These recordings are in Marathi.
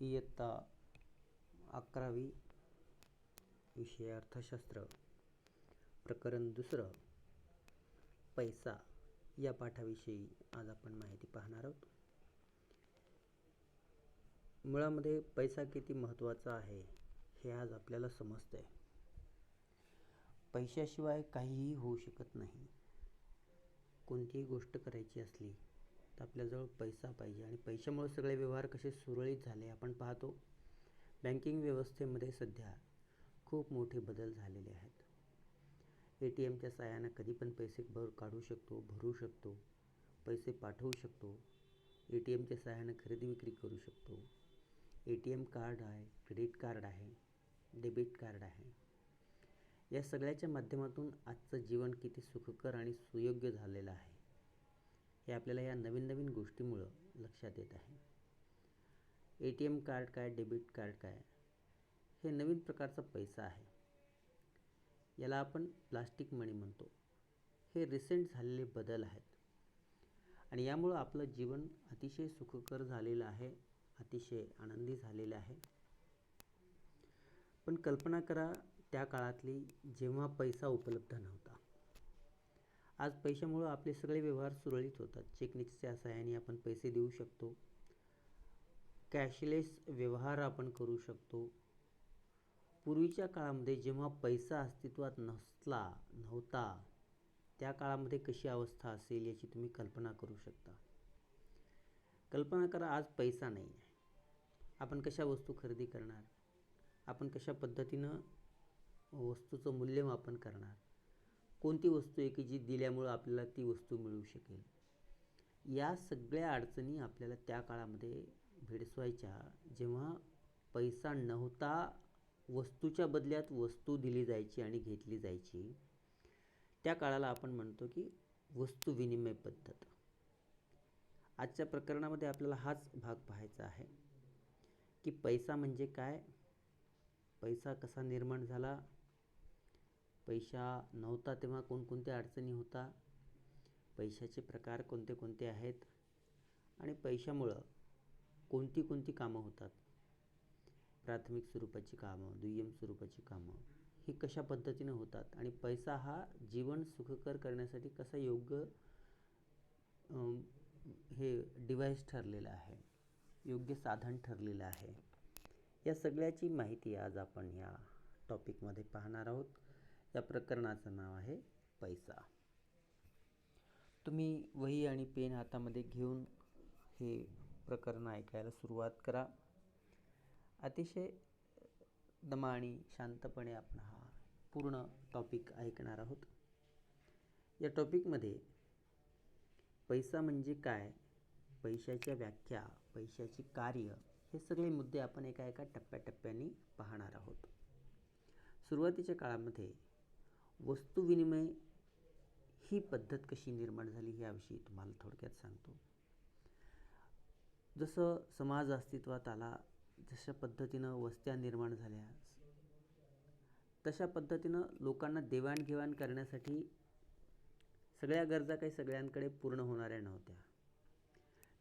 इयत्ता 11वी विषय अर्थशास्त्र प्रकरण 2 पैसा या पाठाविषयी आज आपण माहिती पाहणार आहोत. मुळामध्ये पैसा किती महत्त्वाचा आहे हे आज आपल्याला समजतंय. पैशाशिवाय काहीही होऊ शकत नाही. कोणतीही गोष्ट करायची असली तर आपल्याजवळ पैसा पाहिजे आणि पैशामुळे सगळे व्यवहार कसे सुरळीत झाले आपण पाहतो. बँकिंग व्यवस्थेमध्ये सध्या खूप मोठे बदल झालेले आहेत. ATMच्या साहाय्याने कधी पण पैसे काढू शकतो, भरू शकतो, पैसे पाठवू शकतो. ATMच्या साहाय्याने खरेदी विक्री करू शकतो. ATM कार्ड आहे, क्रेडिट कार्ड आहे, डेबिट कार्ड आहे. या सगळ्याच्या माध्यमातून आजचं जीवन किती सुखकर आणि सुयोग्य झालेलं आहे हे आपल्याला या नवीन नवीन गोष्टीमुळं लक्षात येत आहे. ATM कार्ड काय, डेबिट कार्ड काय, हे नवीन प्रकारचा पैसा आहे. याला आपण प्लास्टिक मनी म्हणतो. हे रिसेंट झालेले बदल आहेत आणि यामुळं आपलं जीवन अतिशय सुखकर झालेलं आहे, अतिशय आनंदी झालेलं आहे. पण कल्पना करा त्या काळातली जेव्हा पैसा उपलब्ध नव्हता. आज पैशामुळं आपले सगळे व्यवहार सुरळीत होतात. चेकच्या सहाय्याने आपण पैसे देऊ शकतो. कॅशलेस व्यवहार आपण करू शकतो. पूर्वीच्या काळामध्ये जेव्हा पैसा अस्तित्वात नव्हता त्या काळामध्ये कशी अवस्था असेल याची तुम्ही कल्पना करू शकता. कल्पना करा आज पैसा नाही आहे. आपण कशा वस्तू खरेदी करणार? आपण कशा पद्धतीनं वस्तूचं मूल्यमापन करणार? कोणती वस्तू आहे की जी दिल्यामुळं आपल्याला ती वस्तू मिळू शकेल? या सगळ्या अडचणी आपल्याला त्या काळामध्ये भेडसावायच्या. जेव्हा पैसा नव्हता, वस्तूच्या बदल्यात वस्तू दिली जायची आणि घेतली जायची. त्या काळाला आपण म्हणतो की वस्तू विनिमय पद्धत. आजच्या प्रकरणामध्ये आपल्याला हाच भाग पाहायचा आहे की पैसा म्हणजे काय, पैसा कसा निर्माण झाला, पैसा नव्हता तेव्हा कोणकोणत्या अडचणी होता, पैशाचे प्रकार कोणते कोणते आहेत आणि पैशामुळं कोणती कोणती कामं होतात. प्राथमिक स्वरूपाची कामं, दुय्यम स्वरूपाची कामं ही कशा पद्धतीनं होतात आणि पैसा हा जीवन सुखकर करण्यासाठी कसा योग्य हे डिव्हाइस ठरलेलं आहे, योग्य साधन ठरलेलं आहे. या सगळ्याची माहिती आज आपण या टॉपिकमध्ये पाहणार आहोत. या प्रकरणाचं नाव आहे पैसा. तुम्ही वही आणि पेन हातामध्ये घेऊन हे प्रकरण ऐकायला सुरुवात करा. अतिशय दमाने शांतपणे आपण हा पूर्ण टॉपिक ऐकणार आहोत. या टॉपिकमध्ये पैसा म्हणजे काय, पैशाच्या व्याख्या, पैशाची कार्य हे सगळे मुद्दे आपण एका एका टप्प्याटप्प्याने पाहणार आहोत. सुरुवातीच्या काळामध्ये वस्तू विनिमय ही पद्धत कशी निर्माण झाली याविषयी तुम्हाला थोडक्यात सांगतो. जसं समाज अस्तित्वात आला, जशा पद्धतीनं वस्त्या निर्माण झाल्या, तशा पद्धतीनं लोकांना देवाणघेवाण करण्यासाठी सगळ्या गरजा काही सगळ्यांकडे पूर्ण होणाऱ्या नव्हत्या.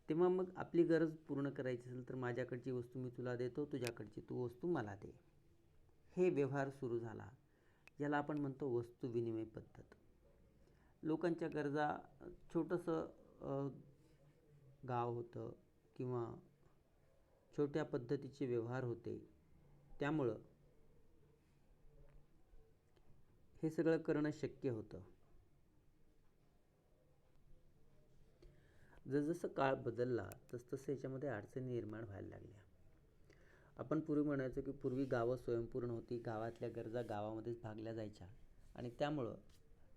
तेव्हा मग आपली गरज पूर्ण करायची असेल तर माझ्याकडची वस्तू मी तुला देतो, तुझ्याकडची तू वस्तू मला दे. हे व्यवहार सुरू झाला, ज्याला आपण म्हणतो वस्तू विनिमय पद्धत. लोकांच्या गरजा, छोटंसं गाव होतं किंवा छोट्या पद्धतीचे व्यवहार होते, त्यामुळं हे सगळं करणं शक्य होतं. जसजसं काळ बदलला तसतसं याच्यामध्ये अडचणी निर्माण व्हायला लागल्या. आपण पूर्वी म्हणायचो की पूर्वी गावं स्वयंपूर्ण होती, गावातल्या गरजा गावामध्येच भागल्या जायच्या आणि त्यामुळं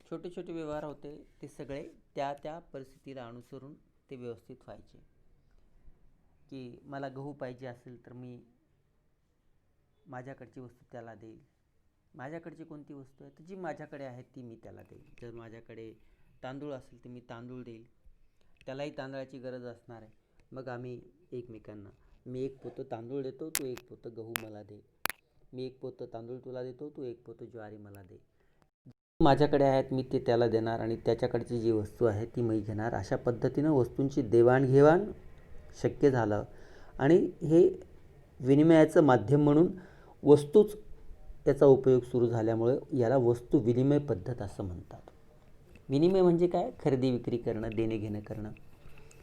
छोटे छोटे व्यवहार होते ते सगळे त्या त्या परिस्थितीला अनुसरून ते व्यवस्थित व्हायचे. की मला गहू पाहिजे असेल तर मी माझ्याकडची वस्तू त्याला देईल, माझ्याकडची कोणती वस्तू आहे तर जी माझ्याकडे आहे ती मी त्याला देईल. जर माझ्याकडे तांदूळ असेल तर मी तांदूळ देईल, त्यालाही तांदळाची गरज असणार आहे. मग आम्ही एकमेकांना, मी एक पोतं तांदूळ देतो, तू एक पोतं गहू मला दे, मी एक पोतं तांदूळ तुला देतो, तू एक पोतं ज्वारी मला दे. माझ्याकडे आहेत मी ते त्याला देणार आणि त्याच्याकडची जी वस्तू आहे ती मी घेणार. अशा पद्धतीनं वस्तूंची देवाणघेवाण शक्य झालं आणि हे विनिमयाचं माध्यम म्हणून वस्तूच याचा उपयोग सुरू झाल्यामुळे याला वस्तू विनिमय पद्धत असं म्हणतात. विनिमय म्हणजे काय? खरेदी विक्री करणं, देणे घेणं करणं,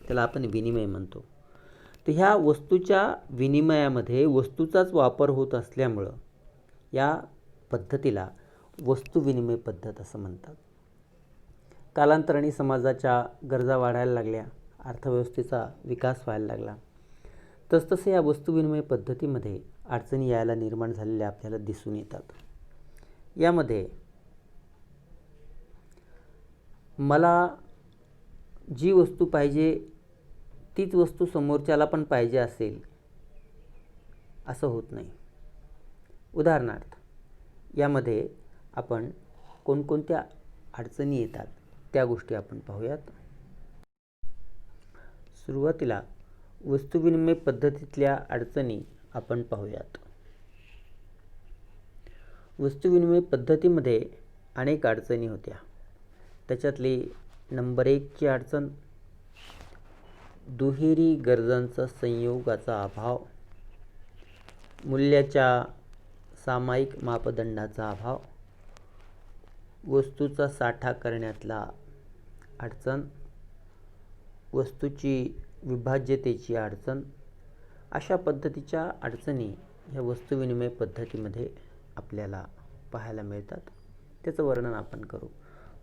त्याला आपण विनिमय म्हणतो. तर ह्या वस्तूच्या विनिमयामध्ये वस्तूचाच वापर होत असल्यामुळं या पद्धतीला वस्तू विनिमय पद्धत असं म्हणतात. कालांतराने समाजाच्या गरजा वाढायला लागल्या, अर्थव्यवस्थेचा विकास व्हायला लागला, तसतसे या वस्तू विनिमय पद्धतीमध्ये अडचणी यायला निर्माण झालेल्या आपल्याला दिसून येतात. यामध्ये मला जी वस्तू पाहिजे तीच वस्तू समोरच्याला पण पाहिजे असेल असं होत नाही. उदाहरणार्थ यामध्ये आपण कोणकोणत्या अडचणी येतात त्या गोष्टी आपण पाहूयात. सुरुवातीला वस्तू विनिमय पद्धतीतल्या अडचणी आपण पाहूयात. वस्तू विनिमय पद्धतीमध्ये अनेक अडचणी होत्या. त्याच्यातली नंबर 1ची अडचण दुहेरी गरजांचा संयोगाचा अभाव, मूल्याच्या सामायिक मापदंडाचा अभाव, वस्तूचा साठा करण्यातला अडचण, वस्तूची विभाज्यतेची अडचण, अशा पद्धतीच्या अडचणी ह्या वस्तू विनिमय पद्धतीमध्ये आपल्याला पाहायला मिळतात. त्याचं वर्णन आपण करू.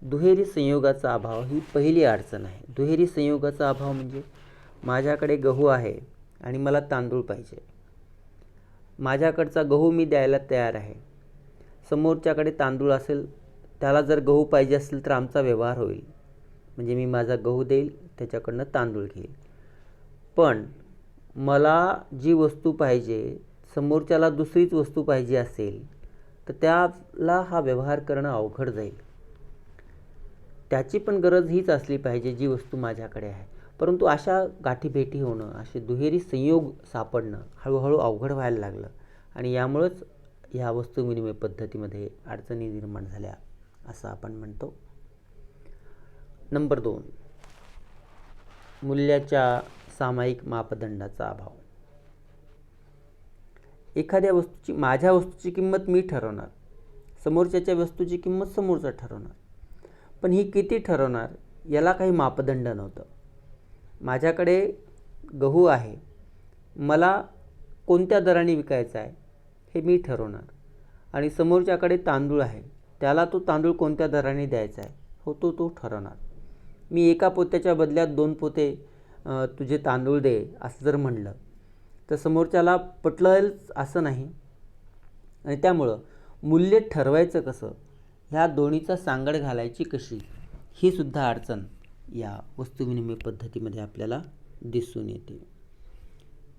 दुहेरी संयोगाचा अभाव ही पहिली अडचण आहे. दुहेरी संयोगाचा अभाव म्हणजे माझ्याकडे गहू आहे आणि मला तांदूळ पाहिजे. माझ्याकडचा गहू मी द्यायला तयार आहे, समोरच्याकडे तांदूळ असेल, त्याला जर गहू पाहिजे असेल तर आमचा व्यवहार होईल. म्हणजे मी माझा गहू देईल, त्याच्याकडनं तांदूळ घेईल. पण मला जी वस्तू पाहिजे, समोरच्याला दुसरीच वस्तू पाहिजे असेल तर त्याला हा व्यवहार करणं अवघड जाईल. त्याची पण गरज हीच असली पाहिजे जी वस्तू माझ्याकडे आहे. परंतु अशा गाठीभेटी होणं, असे दुहेरी संयोग सापडणं हळूहळू अवघड व्हायला लागलं आणि यामुळंच ह्या वस्तू विनिमय पद्धतीमध्ये अडचणी निर्माण झाल्या असं आपण म्हणतो. नंबर 2, मूल्याच्या सामायिक मापदंडाचा अभाव. एखाद्या वस्तूची, माझ्या वस्तूची किंमत मी ठरवणार, समोरच्याच्या वस्तूची किंमत समोरचा ठरवणार, पण ही किती ठरवणार याला काही मापदंड नव्हतं. माझ्याकडे गहू आहे, मला कोणत्या दराने विकायचा आहे हे मी ठरवणार आणि समोरच्याकडे तांदूळ आहे, त्याला तो तांदूळ कोणत्या दराने द्यायचा आहे हो तो ठरवणार. मी एका पोत्याच्या बदल्यात 2 पोते तुझे तांदूळ दे असं जर म्हणलं तर समोरच्याला पटलं असं नाही. आणि त्यामुळं मूल्य ठरवायचं कसं, ह्या दोन्हीचा सांगड घालायची कशी, ही सुद्धा अडचण या वस्तू विनिमय पद्धतीमध्ये आपल्याला दिसून येते.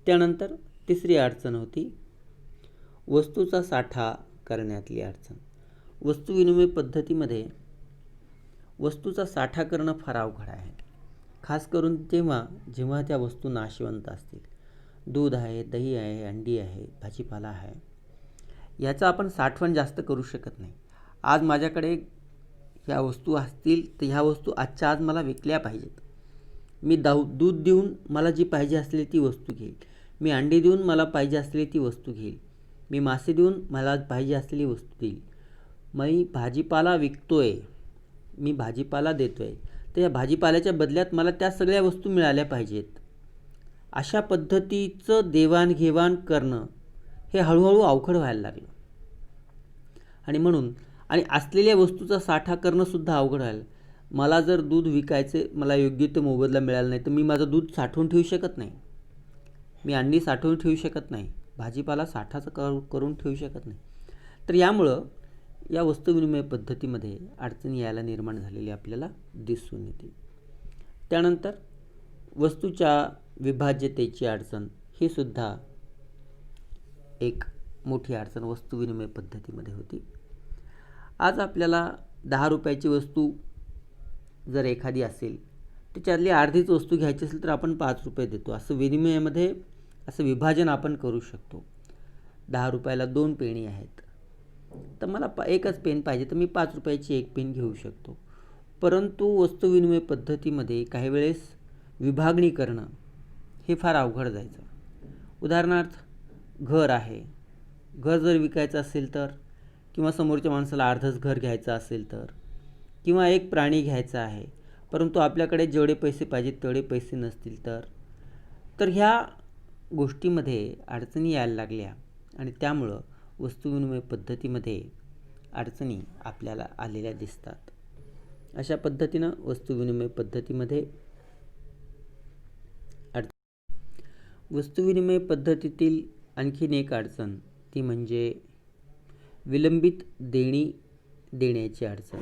त्यानंतर तिसरी अडचण होती वस्तूचा साठा करण्यातली अडचण. वस्तू विनिमय पद्धतीमध्ये वस्तूचा साठा करणं फार अवघड आहे. खास करून जेव्हा त्या वस्तू नाशवंत असतील. दूध आहे, दही आहे, अंडी आहे, भाजीपाला आहे, याचं आपण साठवण जास्त करू शकत नाही. आज माझ्याकडे ह्या वस्तू असतील तर ह्या वस्तू आजच्या आज मला विकल्या पाहिजेत. मी दूध देऊन मला जी पाहिजे असलेली ती वस्तू घेईल, मी अंडी देऊन मला पाहिजे असलेली ती वस्तू घेईल, मी मासे देऊन मला पाहिजे असलेली वस्तू देईल. मी भाजीपाला विकतोय, मी भाजीपाला देतोय, तर या भाजीपाल्याच्या बदल्यात मला त्या सगळ्या वस्तू मिळाल्या पाहिजेत. अशा पद्धतीचं देवाणघेवाण करणं हे हळूहळू अवघड व्हायला लागलं आणि असलेल्या वस्तूचा साठा करणंसुद्धा अवघड व्हायला. मला जर दूध विकायचे, मला योग्य तो मोबदला मिळाला नाही तर मी माझं दूध साठवून ठेवू शकत नाही, मी अंडी साठवून ठेवू शकत नाही, भाजीपाला साठाचं करून ठेवू शकत नाही. तर यामुळं या वस्तू विनिमय पद्धतीमध्ये अडचणी यायला निर्माण झालेली आपल्याला दिसून येते. त्यानंतर वस्तूच्या विभाज्यतेची अडचण ही सुद्धा एक मोठी अडचण वस्तू विनिमय पद्धतीमध्ये होती. आज आपल्याला 10 रुपयाची वस्तू जर एखादी असेल, त्याच्यातली अर्धीच वस्तू घ्यायची असेल तर आपण 5 रुपये देतो. असं विनिमयामध्ये असं विभाजन आपण करू शकतो. 10 रुपयाला 2 पेनी आहेत, तर मला एकच पेन पाहिजे तर मी 5 रुपयाची एक पेन घेऊ शकतो. परंतु वस्तू विनिमय पद्धतीमध्ये काही वेळेस विभागणी करणं हे फार अवघड जायचं. उदाहरणार्थ घर आहे, घर जर विकायचं असेल तर, किंवा समोरच्या माणसाला अर्धच घर घ्यायचं असेल तर, किंवा एक प्राणी घ्यायचा आहे परंतु आपल्याकडे जेवढे पैसे पाहिजेत तेवढे पैसे नसतील तर ह्या गोष्टीमध्ये अडचणी यायला लागल्या आणि त्यामुळं वस्तुविनिमय पद्धतीमध्ये अडचणी आपल्याला आलेल्या दिसतात. अशा पद्धतीनं वस्तुविनिमय पद्धतीमध्ये वस्तुविनिमय पद्धतीतील आणखीन एक अडचण ती म्हणजे विलंबित देणी देण्याची अडचण.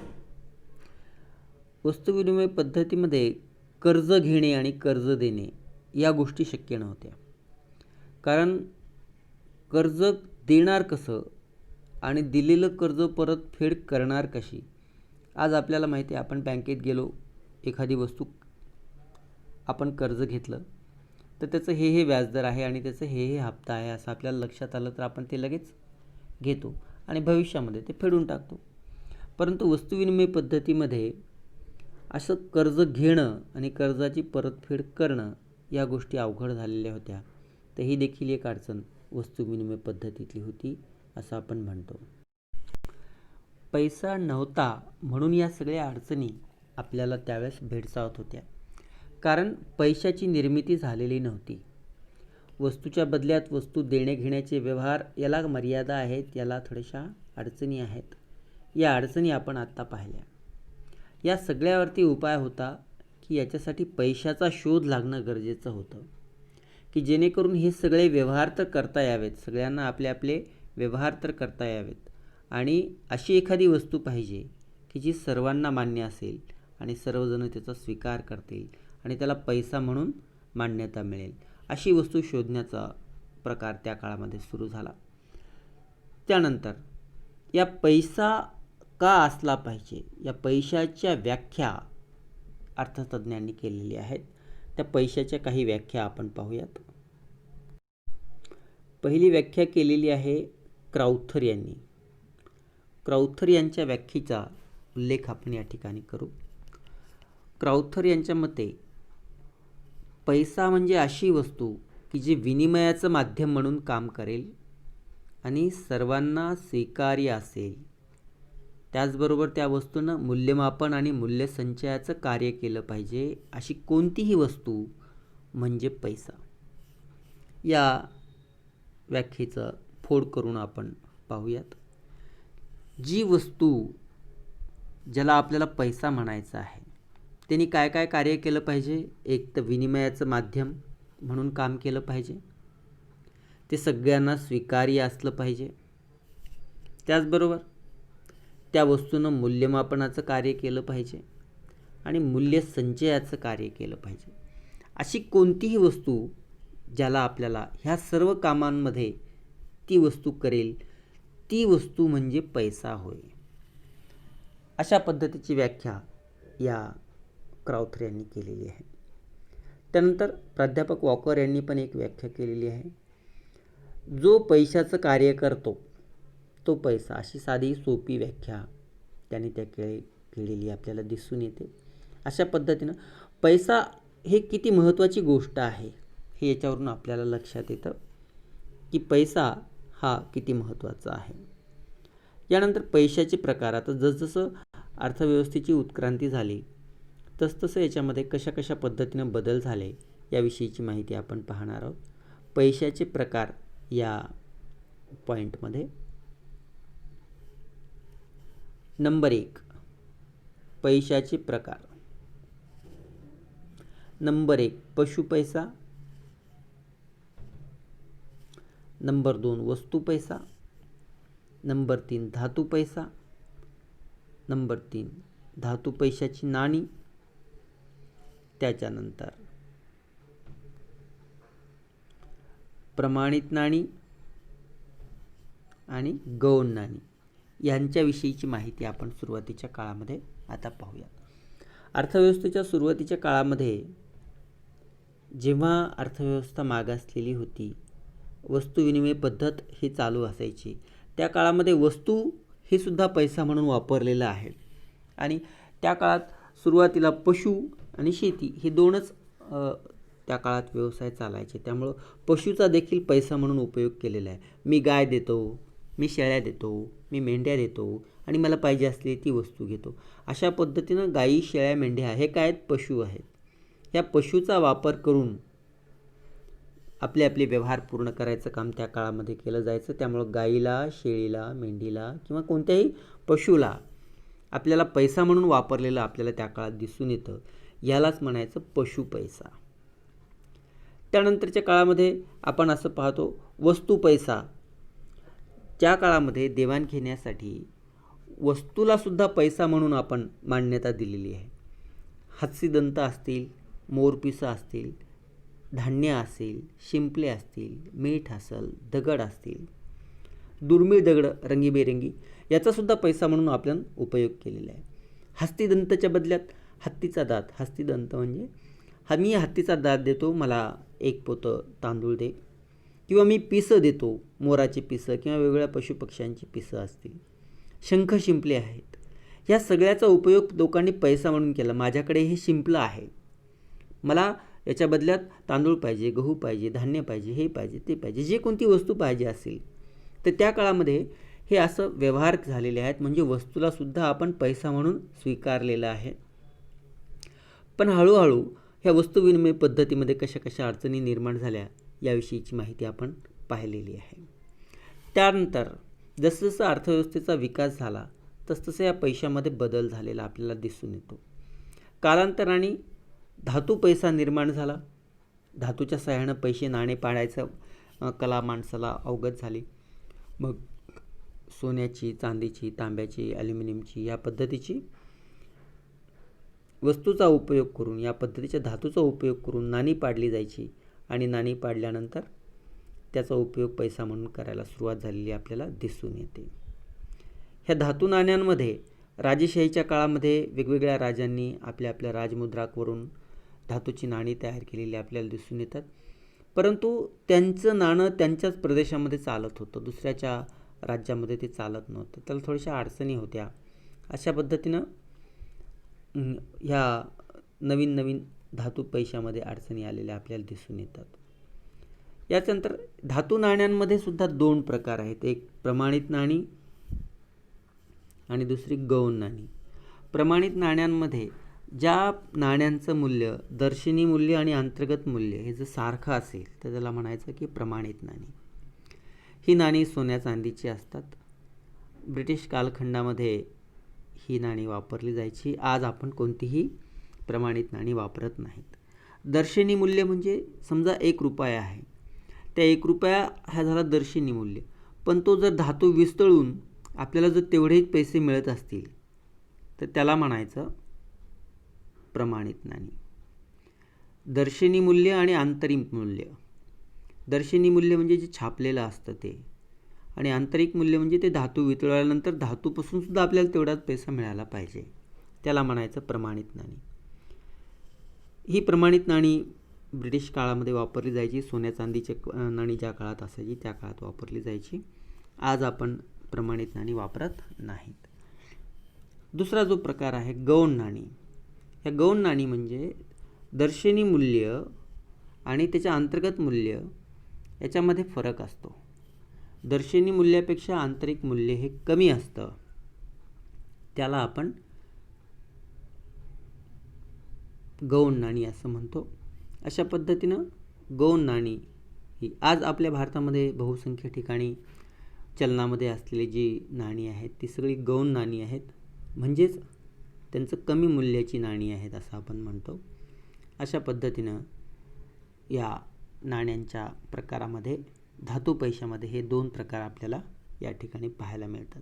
वस्तुविनिमय पद्धतीमध्ये कर्ज घेणे आणि कर्ज देणे या गोष्टी शक्य नव्हत्या. कारण कर्ज देणार कसं आणि दिलेलं कर्ज परतफेड करणार कशी. आज आपल्याला माहिती आहे, आपण बँकेत गेलो, एखादी वस्तू आपण कर्ज घेतलं तर त्याचं हे व्याजदर आहे आणि त्याचं हे हप्ता आहे असं आपल्याला लक्षात आलं तर आपण ते लगेच घेतो आणि भविष्यामध्ये ते फेडून टाकतो. परंतु वस्तुविनिमय पद्धतीमध्ये असं कर्ज घेणं आणि कर्जाची परतफेड करणं या गोष्टी अवघड झालेल्या होत्या. तर ही देखील एक अडचण वस्तुविनिमय पद्धतीतली होती असं आपण म्हणतो. पैसा नव्हता म्हणून या सगळ्या अडचणी आपल्याला त्यावेळेस भेडसावत होत्या. कारण पैशाची निर्मिती झालेली नव्हती. वस्तूच्या बदल्यात वस्तू देणे घेण्याचे व्यवहार याला मर्यादा आहेत, याला थोड्याशा अडचणी आहेत. या अडचणी आपण आत्ता पाहिल्या. या सगळ्यावरती उपाय होता की याच्यासाठी पैशाचा शोध लागणं गरजेचं होतं की जेणेकरून हे सगळे व्यवहार तर करता यावेत, सगळ्यांना आपले आपले व्यवहार तर करता यावेत आणि अशी एखादी वस्तू पाहिजे की जी सर्वांना मान्य असेल आणि सर्वजण त्याचा स्वीकार करतील आणि त्याला पैसा म्हणून मान्यता मिळेल. अशी वस्तू शोधण्याचा प्रकार त्या काळामध्ये सुरू झाला. त्यानंतर या पैसा का असला पाहिजे या पैशाच्या व्याख्या अर्थतज्ज्ञांनी केलेली आहेत. त्या पैशाच्या काही व्याख्या आपण पाहूयात. पहिली व्याख्या केलेली आहे क्राउथर यांनी. क्राउथर यांच्या व्याख्येचा उल्लेख आपण या ठिकाणी करू. क्राउथर यांच्या मते पैसा म्हणजे अशी वस्तू की जी विनिमयाचं माध्यम म्हणून काम करेल आणि सर्वांना स्वीकार्य असेल. त्याचबरोबर त्या वस्तूनं मूल्यमापन आणि मूल्यसंचयाचं कार्य केलं पाहिजे. अशी कोणतीही वस्तू म्हणजे पैसा. या व्याख्येचं फोड करून आपण पाहूयात. जी वस्तू ज्याला आपल्याला पैसा म्हणायचा आहे त्यांनी काय काय कार्य केलं पाहिजे. एक तर विनिमयाचं माध्यम म्हणून काम केलं पाहिजे, ते सगळ्यांना स्वीकार्य असलं पाहिजे, त्याचबरोबर त्या वस्तूनं मूल्यमापनाचं कार्य केलं पाहिजे आणि मूल्यसंचयाचं कार्य केलं पाहिजे. अशी कोणतीही वस्तू ज्याला आपल्याला ह्या सर्व कामांमध्ये ती वस्तू करेल ती वस्तू म्हणजे पैसा होय. अशा पद्धतीची व्याख्या या क्राउथर यांनी केलेली आहे. त्यानंतर प्राध्यापक वॉकर यांनी पण एक व्याख्या केलेली आहे. जो पैशाचं कार्य करतो तो पैसा. अशी साधी सोपी व्याख्या त्यांनी त्या केलेली आपल्याला दिसून येते. अशा पद्धतीनं पैसा हे किती महत्त्वाची गोष्ट आहे हे याच्यावरून आपल्याला लक्षात येतं की पैसा हा किती महत्त्वाचा आहे. यानंतर पैशाचे प्रकार. आता जसजसं अर्थव्यवस्थेची उत्क्रांती झाली तसतसं याच्यामध्ये कशा कशा पद्धतीनं बदल झाले याविषयीची माहिती आपण पाहणार आहोत. पैशाचे प्रकार या पॉईंटमध्ये. नंबर 1 पैशाचे प्रकार. नंबर 1 पशु पैसा. नंबर 2 वस्तू पैसा. नंबर 3 धातू पैसा. नंबर 3 धातू पैशाची नाणी. त्याच्यानंतर प्रमाणित नाणी आणि गौण नाणी यांच्याविषयीची माहिती आपण सुरुवातीच्या काळामध्ये आता पाहूया. अर्थव्यवस्थेच्या सुरुवातीच्या काळामध्ये जेव्हा अर्थव्यवस्था मागासलेली होती, वस्तू विनिमय पद्धत ही चालू असायची, त्या काळामध्ये वस्तू हे सुद्धा पैसा म्हणून वापरलेलं आहे. आणि त्या काळात सुरुवातीला पशु आणि शेती हे दोनच त्या काळात व्यवसाय चालायचे. त्यामुळं पशुचा देखील पैसा म्हणून उपयोग केलेला आहे. मी गाय देतो, मी शेळ्या देतो, मी मेंढ्या देतो आणि मला पाहिजे असलेली ती वस्तू घेतो. अशा पद्धतीनं गायी, शेळ्या, मेंढ्या हे काय आहेत? पशु आहेत. या पशुचा वापर करून आपले आपले व्यवहार पूर्ण करायचं काम त्या काळामध्ये केलं जायचं. त्यामुळं गाईला, शेळीला, मेंढीला किंवा कोणत्याही पशुला आपल्याला पैसा म्हणून वापरलेलं आपल्याला त्या काळात दिसून येतं. यालाच म्हणायचं पशु पैसा. त्यानंतरच्या काळामध्ये आपण असं पाहतो वस्तू पैसा. त्या काळामध्ये देवाणघेण्यासाठी वस्तूलासुद्धा पैसा म्हणून आपण मान्यता दिलेली आहे. हत्सीदंत असतील, मोरपिसं असतील, धान्य असेल, शिंपले असतील, मीठ असेल, दगड असतील, दुर्मिळ दगड रंगीबेरंगी याचासुद्धा पैसा म्हणून आपण उपयोग केलेला आहे. हस्तिदंतच्या बदल्यात हत्तीचा दात. हस्तिदंत म्हणजे मी हत्तीचा दात देतो, मला 1 पोतं तांदूळ दे. किंवा मी पिसं देतो, मोराची पिसं किंवा वेगवेगळ्या पशुपक्ष्यांची पिसं असतील. शंख शिंपले आहेत. या सगळ्याचा उपयोग लोकांनी पैसा म्हणून केला. माझ्याकडे हे शिंपलं आहे, मला याच्या बदल्यात तांदूळ पाहिजे, गहू पाहिजे, धान्य पाहिजे, हे पाहिजे, ते पाहिजे, जे कोणती वस्तू पाहिजे असेल तर त्या काळामध्ये हे असं व्यवहार झालेले आहेत. म्हणजे वस्तूलासुद्धा आपण पैसा म्हणून स्वीकारलेलं आहे. पण हळूहळू ह्या वस्तू विनिमय पद्धतीमध्ये कशा कशा अडचणी निर्माण झाल्या याविषयीची माहिती आपण पाहिलेली आहे. त्यानंतर जसं जसं अर्थव्यवस्थेचा विकास झाला तसतसं या पैशामध्ये बदल झालेला आपल्याला दिसून येतो. कालांतराने धातू पैसा निर्माण झाला. धातूच्या सहाय्यानं पैसे नाणे पाडायचं कला माणसाला अवगत झाली. मग सोन्याची, चांदीची, तांब्याची, ॲल्युमिनियमची या पद्धतीची वस्तूचा उपयोग करून, या पद्धतीच्या धातूचा उपयोग करून नाणी पाडली जायची आणि नाणी पाडल्यानंतर त्याचा उपयोग पैसा म्हणून करायला सुरुवात झालेली आपल्याला दिसून येते. ह्या धातू नाण्यांमध्ये राजेशाहीच्या काळामध्ये वेगवेगळ्या राजांनी आपल्या आपल्या राजमुद्रा करून धातूची नाणी तयार केलेली आपल्याला दिसून येतात. परंतु त्यांचं नाणं त्यांच्याच प्रदेशामध्ये चालत होतं, दुसऱ्याच्या राज्यामध्ये ते चालत नव्हतं. त्याला थोड्याशा अडचणी होत्या. अशा पद्धतीनं ह्या नवीन नवीन धातू पैशामध्ये अडचणी आलेल्या आपल्याला दिसून येतात. याच्यानंतर धातू नाण्यांमध्ये सुद्धा 2 प्रकार आहेत. एक प्रमाणित नाणी आणि दुसरी गौण नाणी. प्रमाणित नाण्यांमध्ये ज्या नाण्यांचं मूल्य, दर्शनी मूल्य आणि अंतर्गत मूल्य हे जर सारखं असेल तर त्याला म्हणायचं की प्रमाणित नाणी. ही नाणी सोन्या चांदीची असतात. ब्रिटिश कालखंडामध्ये ही नाणी वापरली जायची. आज आपण कोणतीही प्रमाणित नाणी वापरत नाहीत. दर्शनी मूल्य म्हणजे समजा 1 रुपया आहे, त्या 1 रुपया हा झाला दर्शनी मूल्य. पण तो जर धातू विस्तळून आपल्याला जर तेवढेच पैसे मिळत असतील तर त्याला म्हणायचं प्रमाणित नाणी. दर्शनी मूल्य आणि आंतरिक मूल्य. दर्शनी मूल्य म्हणजे जे छापलेलं असतं ते, आणि आंतरिक मूल्य म्हणजे ते धातू वितळल्यानंतर धातूपासून सुद्धा आपल्याला तेवढाच पैसा मिळाला पाहिजे, त्याला म्हणायचं प्रमाणित नाणी. ही प्रमाणित नाणी ब्रिटिश काळामध्ये वापरली जायची. सोन्या चांदीचे नाणी ज्या काळात असायची त्या काळात वापरली जायची. आज आपण प्रमाणित नाणी वापरत नाहीत. दुसरा जो प्रकार आहे गौण नाणी. ह्या गौण नाणी म्हणजे दर्शनी मूल्य आणि त्याच्या अंतर्गत मूल्य याच्यामध्ये फरक असतो. दर्शनी मूल्यापेक्षा आंतरिक मूल्य हे कमी असतं, त्याला आपण गौण नाणी असं म्हणतो. अशा पद्धतीनं गौण नाणी ही आज आपल्या भारतामध्ये बहुसंख्य ठिकाणी चलनामध्ये असलेली जी नाणी आहेत ती सगळी गौण नाणी आहेत. म्हणजेच त्यांचं कमी मूल्याची नाणी आहेत असं आपण म्हणतो. अशा पद्धतीनं या नाण्यांच्या प्रकारामध्ये, धातू पैशामध्ये हे 2 प्रकार आपल्याला या ठिकाणी पाहायला मिळतात.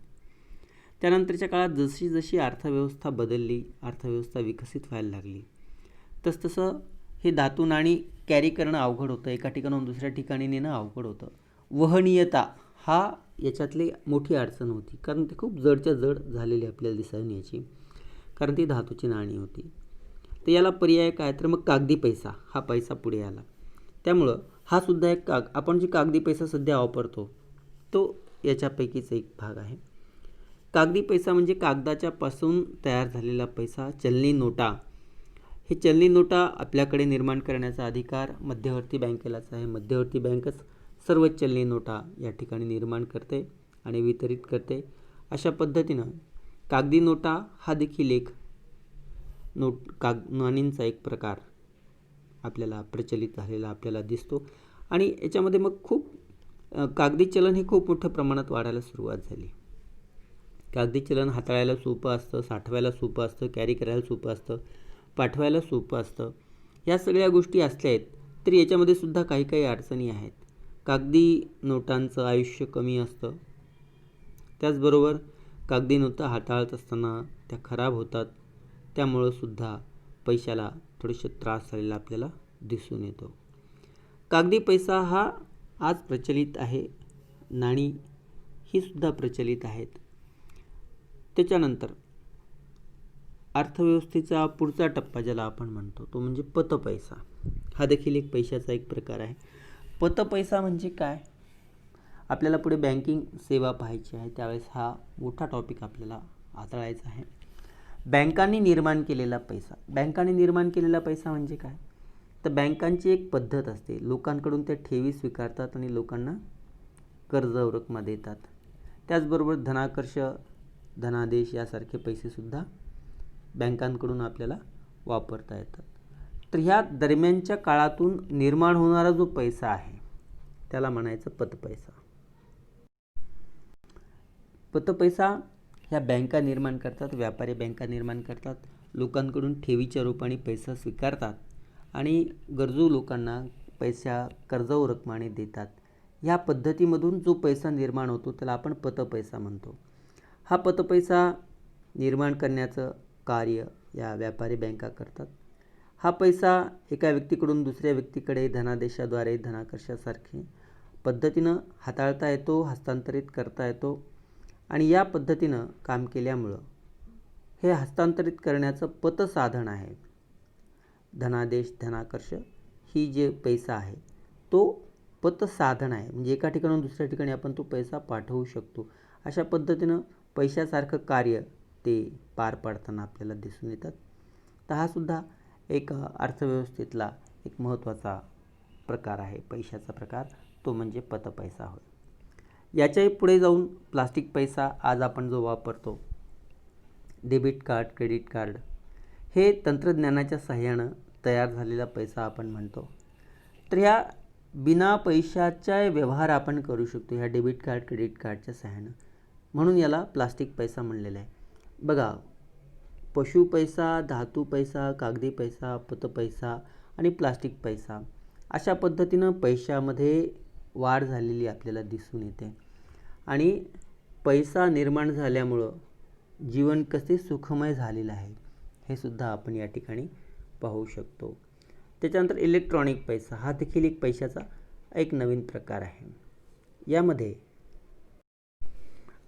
त्यानंतरच्या काळात जशी जशी अर्थव्यवस्था बदलली, अर्थव्यवस्था विकसित व्हायला लागली, तसतसं हे धातू नाणी कॅरी करणं अवघड होतं. एका ठिकाणाहून दुसऱ्या ठिकाणी नेणं अवघड होतं. वहनीयता हा याच्यातली मोठी अडचण होती, कारण ती खूप जडच्या जड झालेली आपल्याला दिसायला याची, कारण ती धातूची नाणी होती. तर याला पर्याय काय, तर मग कागदी पैसा हा पैसा पुढे आला. त्यामुळं हा सुद्धा एक आपण जी कागदी पैसा सध्या वापरतो तो याच्यापैकीच एक भाग आहे. कागदी पैसा म्हणजे कागदाच्या पासून तयार झालेला पैसा, चलनी नोटा हे चलनी नोटा आपल्याकडे निर्माण करण्याचा अधिकार मध्यवर्ती बँकेलाच आहे. मध्यवर्ती बँकच सर्व चलनी नोटा या ठिकाणी निर्माण करते आणि वितरित करते. अशा पद्धतीनं कागदी नोटा हा देखील एक नाणींचा एक प्रकार आपल्याला प्रचलित झालेला आपल्याला दिसतो. आणि याच्यामध्ये मग खूप कागदी चलन हे खूप मोठ्या प्रमाणात वाढायला सुरुवात झाली. कागदी चलन हाताळायला सोपं असतं, साठवायला सोपं असतं, कॅरी करायला सोपं असतं, पाठवायला सोपं असतं. या सगळ्या गोष्टी असल्या आहेत तरी याच्यामध्ये सुद्धा काही काही अडचणी आहेत. कागदी नोटांचं आयुष्य कमी असतं. त्याचबरोबर कागदी नोटा हाताळत असताना त्या खराब होतात. त्यामुळं सुद्धा पैशाला थोडेसे त्रास झालेला आपल्याला दिसून येतो. कागदी पैसा हा आज प्रचलित आहे. नाणी ही सुद्धा प्रचलित आहेत. त्याच्यानंतर अर्थव्यवस्थेचा पुढचा टप्पा ज्याला आपण म्हणतो तो म्हणजे पतपैसा. हा देखील एक पैशाचा एक प्रकार आहे. पतपैसा म्हणजे काय? आपल्याला पुढे बँकिंग सेवा पाहायची आहे, त्यावेळेस हा मोठा टॉपिक आपल्याला हाताळायचा आहे. बँकांनी निर्माण केलेला पैसा. बँकांनी निर्माण केलेला पैसा म्हणजे काय? तर बँकांची एक पद्धत असते. लोकांकडून त्या ठेवी स्वीकारतात आणि लोकांना कर्ज रक्कम देतात. त्याचबरोबर धनाकर्ष, धनादेश यासारखे पैसेसुद्धा बँकांकडून आपल्याला वापरता येतात. तर ह्या दरम्यानच्या काळातून निर्माण होणारा जो पैसा आहे त्याला म्हणायचं पतपैसा. पतपैसा ह्या बँका निर्माण करतात, व्यापारी बँका निर्माण करतात, लोकांकडून ठेवीच्या रूपाने पैसा स्वीकारतात आणि गरजू लोकांना पैसा कर्जावर रकमाने देतात. ह्या पद्धतीमधून जो पैसा निर्माण होतो त्याला आपण पतपैसा म्हणतो. हा पतपैसा निर्माण करण्याचं कार्य या व्यापारी बँका करतात. हा पैसा एका व्यक्तीकडून दुसऱ्या व्यक्तीकडे धनादेशाद्वारे, धनाकर्षासारखे पद्धतीनं हाताळता येतो, हस्तांतरित करता येतो आणि या पद्धतीनं काम केल्यामुळं हे हस्तांतरित करण्याचं पतसाधन आहे. धनादेश, धनाकर्ष ही जे पैसा आहे तो पतसाधन आहे. म्हणजे एका ठिकाणाहून दुसऱ्या ठिकाणी आपण तो पैसा पाठवू शकतो. अशा पद्धतीनं पैशासारखं कार्य ते पार पाडताना आपल्याला दिसून येतात. तर हा सुद्धा एक अर्थव्यवस्थेतला एक महत्त्वाचा प्रकार आहे, पैशाचा प्रकार, तो म्हणजे पतपैसा होय. याच्याही पुढे जाऊन प्लास्टिक पैसा आज आपण जो वापरतो, डेबिट कार्ड, क्रेडिट कार्ड, हे तंत्रज्ञानाच्या सहाय्यानं तयार झालेला पैसा आपण म्हणतो. तर ह्या बिना पैशाचा व्यवहार आपण करू शकतो ह्या डेबिट कार्ड, क्रेडिट कार्डच्या सहाय्यानं. म्हणून याला प्लास्टिक पैसा म्हणलेला आहे. बघा, पशु पैसा, धातू पैसा, कागदी पैसा, पतपैसा आणि प्लास्टिक पैसा अशा पद्धतीनं पैशामध्ये वाढ झालेली आपल्याला दिसून येते. आणि पैसा निर्माण झाल्यामुळं जीवन कसे सुखमय झालेलं आहे हे सुद्धा आपण या ठिकाणी पाहू शकतो. त्याच्यानंतर इलेक्ट्रॉनिक पैसा हा देखील एक पैशाचा एक नवीन प्रकार आहे. यामध्ये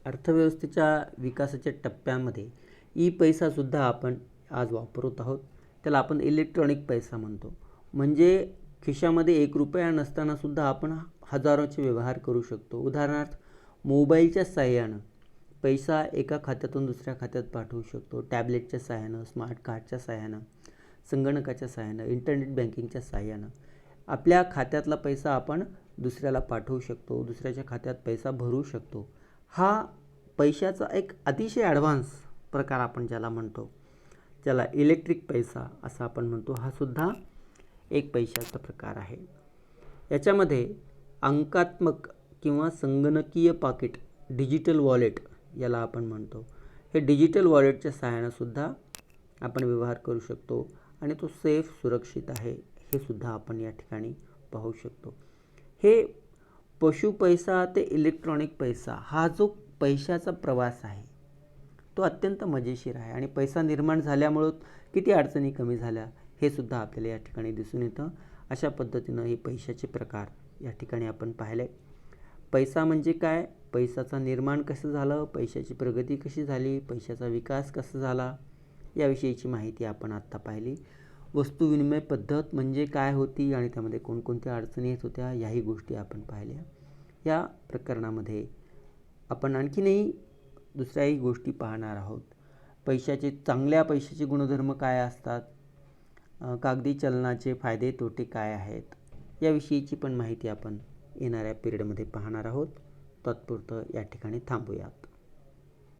अर्थव्यवस्थेच्या विकासाच्या टप्प्यामध्ये ई पैसासुद्धा आपण आज वापरत आहोत. त्याला आपण इलेक्ट्रॉनिक पैसा म्हणतो. म्हणजे खिशामध्ये 1 रुपया नसतानासुद्धा आपण हजारोचे व्यवहार करू शकतो. उदाहरणार्थ मोबाईलच्या सहाय्यानं पैसा एका खात्यातून दुसऱ्या खात्यात पाठवू शकतो. टॅबलेटच्या सहाय्यानं, स्मार्ट कार्डच्या सहाय्यानं, संगणकाच्या सहाय्यानं, इंटरनेट बँकिंगच्या सहाय्यानं आपल्या खात्यातला पैसा आपण दुसऱ्याला पाठवू शकतो, दुसऱ्याच्या खात्यात पैसा भरू शकतो. हा पैशाचा एक अतिशय ॲडव्हान्स प्रकार आपण ज्याला म्हणतो, ज्याला इलेक्ट्रिक पैसा असं आपण म्हणतो, हा सुद्धा एक पैशाचा प्रकार आहे. याच्यामध्ये अंकात्मक किंवा संगणकीय पाकिट, डिजिटल वॉलेट याला आपण म्हणतो, हे डिजिटल वॉलेटच्या सहाय्यानं सुद्धा आपण व्यवहार करू शकतो आणि तो सेफ, सुरक्षित आहे हे सुद्धा आपण या ठिकाणी पाहू शकतो. हे पशु पैसा ते इलेक्ट्रॉनिक पैसा हा जो पैशाचा प्रवास आहे तो अत्यंत मजेशीर आहे आणि पैसा निर्माण झाल्यामुळं किती अडचणी कमी झाल्या हे सुद्धा आपल्याला या ठिकाणी दिसून येतं. अशा पद्धतीनं हे पैशाचे प्रकार या ठिकाणी आपण पाहिले. पैसा म्हणजे काय, पैशाचं निर्माण कसं झालं, पैशाची प्रगती कशी झाली, पैशाचा विकास कसा झाला याविषयीची माहिती आपण आत्ता पाहिली. वस्तू विनिमय पद्धत म्हणजे काय होती आणि त्यामध्ये कोणकोणत्या अडचणी येत होत्या याही गोष्टी आपण पाहिल्या. या प्रकरणामध्ये आपण आणखीनही दुसऱ्याही गोष्टी पाहणार आहोत. चांगल्या पैशाचे गुणधर्म काय असतात कागदी चलनाचे फायदे तोटे काय आहेत याविषयीची पण माहिती आपण येणाऱ्या पिरियडमध्ये पाहणार आहोत. तत्पुरतं या ठिकाणी थांबूयात.